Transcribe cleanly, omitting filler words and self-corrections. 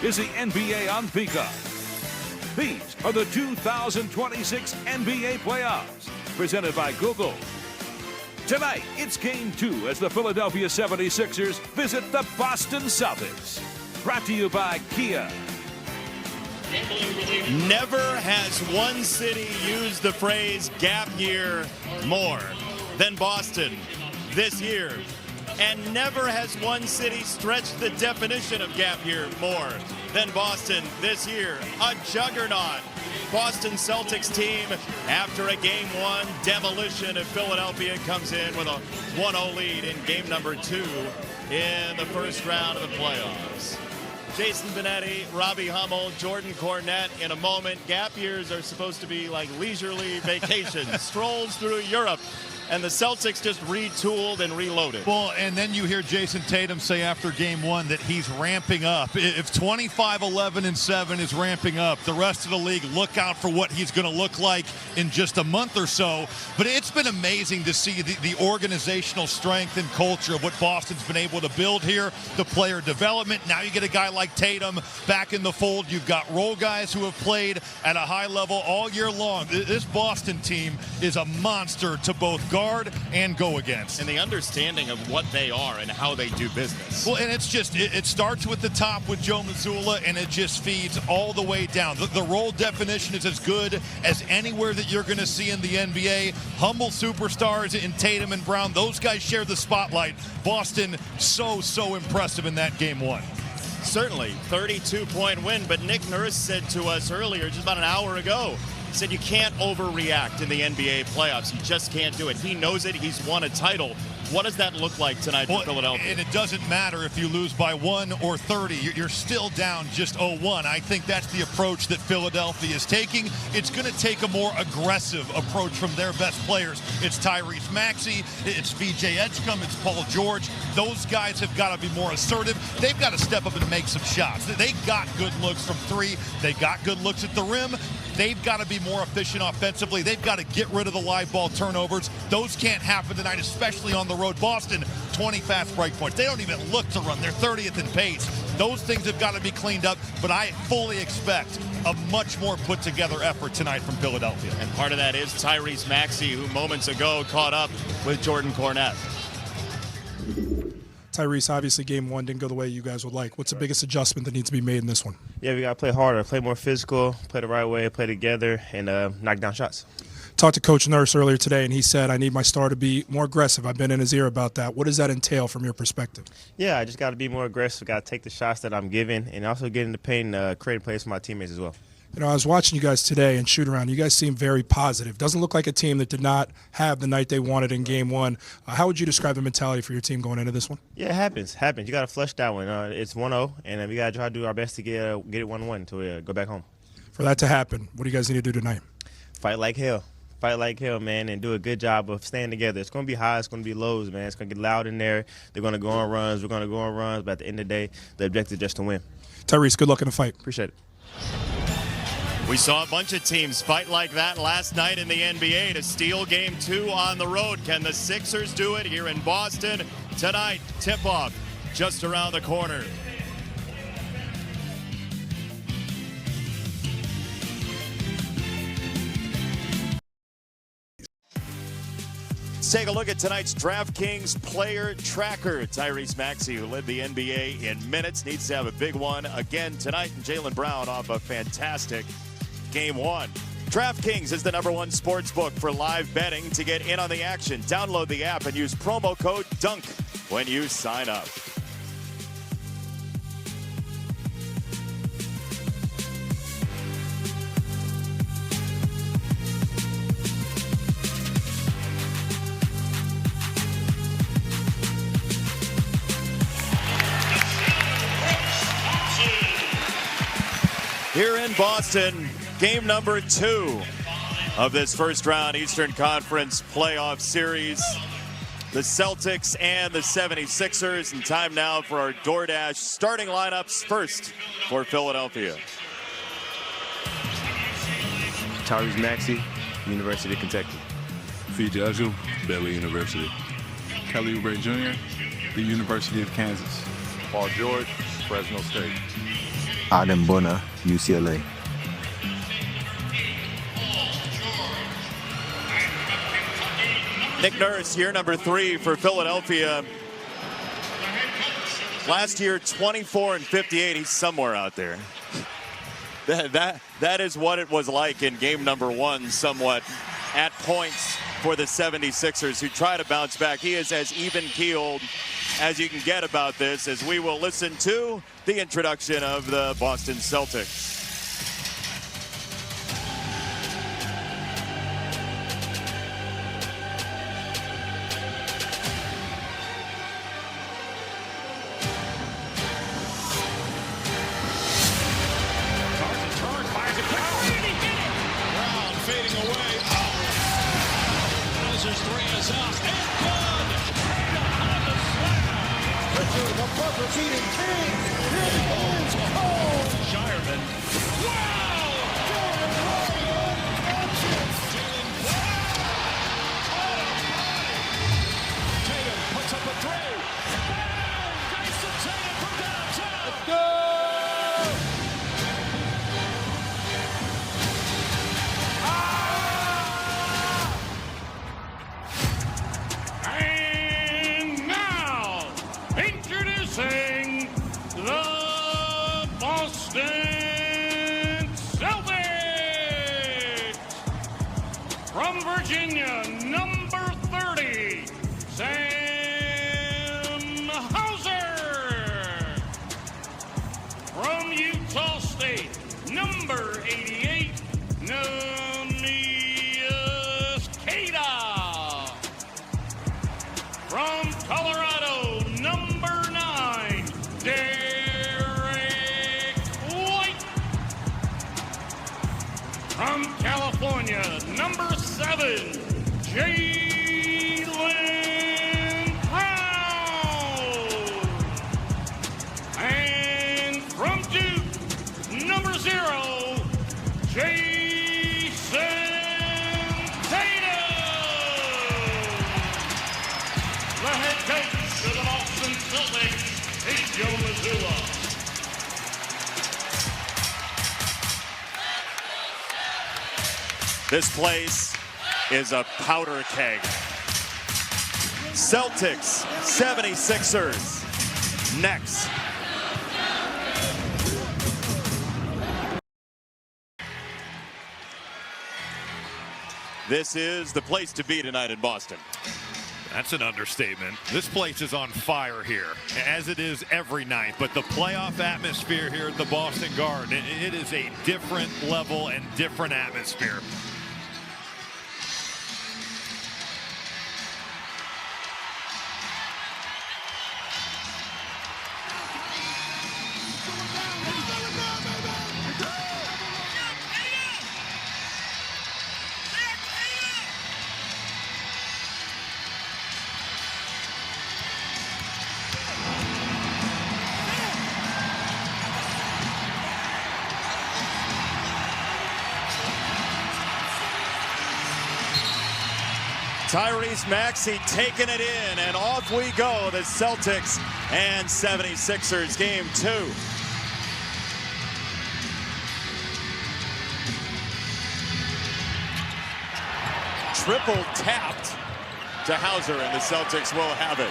is the NBA on Peacock. These are the 2026 NBA playoffs, presented by Google. Tonight, it's Game 2 as the Philadelphia 76ers visit the Boston Celtics. Brought to you by Kia. Never has one city used the phrase gap year more than Boston this year. And never has one city stretched the definition of gap year more than Boston this year. A juggernaut Boston Celtics team, after a Game 1 demolition of Philadelphia, comes in with a 1-0 lead in Game number 2 in the first round of the playoffs. Jason Benetti, Robbie Hummel, Jordan Cornette in a moment. Gap years are supposed to be like leisurely vacations, strolls through Europe. And the Celtics just retooled and reloaded. Well, and then you hear Jason Tatum say after Game 1 that he's ramping up. If 25, 11, and 7 is ramping up, the rest of the league, look out for what he's going to look like in just a month or so. But it's been amazing to see the organizational strength and culture of what Boston's been able to build here, the player development. Now you get a guy like Tatum back in the fold. You've got role guys who have played at a high level all year long. This Boston team is a monster to both guard and go against. And the understanding of what they are and how they do business. Well, and it's just, it starts with the top with Joe Mazzulla, and it just feeds all the way down. The role definition is as good as anywhere that you're going to see in the NBA. Humble superstars in Tatum and Brown. Those guys share the spotlight. Boston, so impressive in that Game 1. Certainly, 32-point win, but Nick Nurse said to us earlier, just about an hour ago, he said you can't overreact in the NBA playoffs. You just can't do it. He knows it. He's won a title. What does that look like tonight for Philadelphia? And it doesn't matter if you lose by 1 or 30. You're still down just 0-1. I think that's the approach that Philadelphia is taking. It's going to take a more aggressive approach from their best players. It's Tyrese Maxey, it's VJ Edgecombe, it's Paul George. Those guys have got to be more assertive. They've got to step up and make some shots. They got good looks from 3. They got good looks at the rim. They've got to be more efficient offensively. They've got to get rid of the live ball turnovers. Those can't happen tonight, especially on the road. Boston, 20 fast break points. They don't even look to run. They're 30th in pace. Those things have got to be cleaned up, but I fully expect a much more put-together effort tonight from Philadelphia. And part of that is Tyrese Maxey, who moments ago caught up with Jordan Cornette. Tyrese, obviously Game 1 didn't go the way you guys would like. What's the biggest adjustment that needs to be made in this one? Yeah, we got to play harder, play more physical, play the right way, play together, and knock down shots. Talked to Coach Nurse earlier today, and he said, I need my star to be more aggressive. I've been in his ear about that. What does that entail from your perspective? Yeah, I just got to be more aggressive. Got to take the shots that I'm giving and also get in the paint and create plays for my teammates as well. You know, I was watching you guys today and shoot around. You guys seem very positive. Doesn't look like a team that did not have the night they wanted in Game 1. How would you describe the mentality for your team going into this one? Yeah, it happens. You got to flush that one. It's 1-0, and we got to try to do our best to get it 1-1 to go back home. For that to happen, what do you guys need to do tonight? Fight like hell. Fight like hell, man, and do a good job of staying together. It's going to be highs, it's going to be lows, man. It's going to get loud in there. They're going to go on runs. We're going to go on runs. But at the end of the day, the objective is just to win. Tyrese, good luck in the fight. Appreciate it. We saw a bunch of teams fight like that last night in the NBA to steal Game 2 on the road. Can the Sixers do it here in Boston tonight? Tip-off just around the corner. Let's take a look at tonight's DraftKings player tracker. Tyrese Maxey, who led the NBA in minutes, needs to have a big one again tonight. And Jaylen Brown off a fantastic Game 1. DraftKings is the #1 sports book for live betting. To get in on the action, download the app and use promo code DUNK when you sign up. Here in Boston, game number 2 of this first round Eastern Conference playoff series. The Celtics and the 76ers. And time now for our DoorDash starting lineups. First for Philadelphia. Tyrese Maxey, University of Kentucky. VJ Edgecombe, Baylor University. Kelly Oubre Jr., the University of Kansas. Paul George, Fresno State. Adam Bonner, UCLA. Nick Nurse, year number 3 for Philadelphia. Last year, 24 and 58. He's somewhere out there. That is what it was like in game number 1, somewhat at points for the 76ers, who try to bounce back. He is as even-keeled as you can get about this, as we will listen to the introduction of the Boston Celtics. From Virginia, number 30, Sam Hauser. From Utah State, number 88, Namias Keita. From Colorado, number 9, Derek White. From California, number 7, Jaylen Brown. And from Duke, number 0, Jason Tatum. The head coach of the Boston Celtics is Joe Mazzulla. This place is a powder keg. Celtics, 76ers, next. This is the place to be tonight in Boston. That's an understatement. This place is on fire here, as it is every night. But the playoff atmosphere here at the Boston Garden, it is a different level and different atmosphere. Tyrese Maxey taking it in, and off we go. The Celtics and 76ers game 2. Triple tapped to Hauser, and the Celtics will have it.